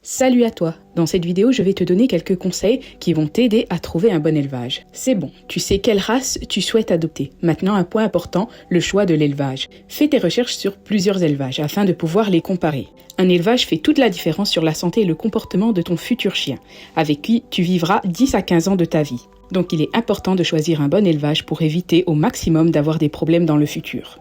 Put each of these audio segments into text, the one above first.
Salut à toi! Dans cette vidéo, je vais te donner quelques conseils qui vont t'aider à trouver un bon élevage. C'est bon, tu sais quelle race tu souhaites adopter. Maintenant, un point important, le choix de l'élevage. Fais tes recherches sur plusieurs élevages afin de pouvoir les comparer. Un élevage fait toute la différence sur la santé et le comportement de ton futur chien, avec qui tu vivras 10 à 15 ans de ta vie. Donc il est important de choisir un bon élevage pour éviter au maximum d'avoir des problèmes dans le futur.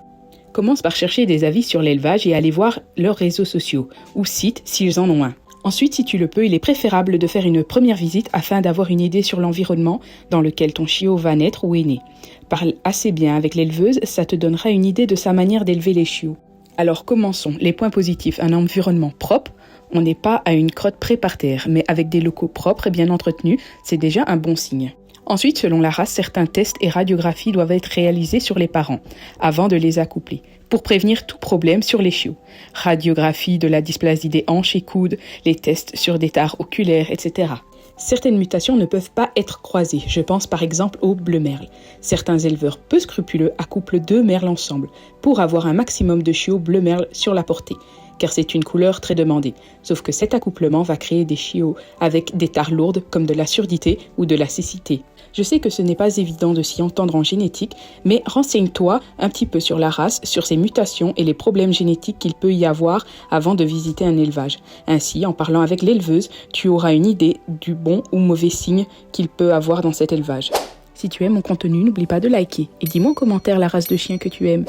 Commence par chercher des avis sur l'élevage et aller voir leurs réseaux sociaux ou sites s'ils en ont un. Ensuite, si tu le peux, il est préférable de faire une première visite afin d'avoir une idée sur l'environnement dans lequel ton chiot va naître ou est né. Parle assez bien avec l'éleveuse, ça te donnera une idée de sa manière d'élever les chiots. Alors commençons. Les points positifs, un environnement propre. On n'est pas à une crotte près par terre, mais avec des locaux propres et bien entretenus, c'est déjà un bon signe. Ensuite, selon la race, certains tests et radiographies doivent être réalisés sur les parents avant de les accoupler, pour prévenir tout problème sur les chiots. Radiographie de la dysplasie des hanches et coudes, les tests sur des tares oculaires, etc. Certaines mutations ne peuvent pas être croisées. Je pense par exemple au bleu merle. Certains éleveurs peu scrupuleux accouplent 2 merles ensemble pour avoir un maximum de chiots bleu merle sur la portée, car c'est une couleur très demandée. Sauf que cet accouplement va créer des chiots avec des tares lourdes comme de la surdité ou de la cécité. Je sais que ce n'est pas évident de s'y entendre en génétique, mais renseigne-toi un petit peu sur la race, sur ses mutations et les problèmes génétiques qu'il peut y avoir avant de visiter un élevage. Ainsi, en parlant avec l'éleveuse, tu auras une idée du bon ou mauvais signe qu'il peut avoir dans cet élevage. Si tu aimes mon contenu, n'oublie pas de liker et dis-moi en commentaire la race de chien que tu aimes.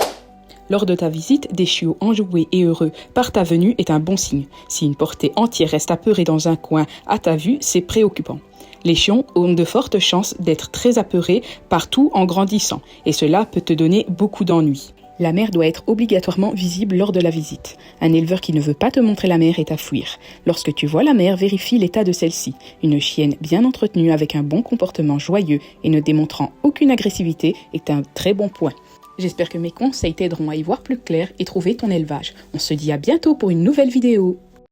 Lors de ta visite, des chiots enjoués et heureux par ta venue est un bon signe. Si une portée entière reste apeurée dans un coin à ta vue, c'est préoccupant. Les chiots ont de fortes chances d'être très apeurés partout en grandissant, et cela peut te donner beaucoup d'ennuis. La mère doit être obligatoirement visible lors de la visite. Un éleveur qui ne veut pas te montrer la mère est à fuir. Lorsque tu vois la mère, vérifie l'état de celle-ci. Une chienne bien entretenue avec un bon comportement joyeux et ne démontrant aucune agressivité est un très bon point. J'espère que mes conseils t'aideront à y voir plus clair et trouver ton élevage. On se dit à bientôt pour une nouvelle vidéo.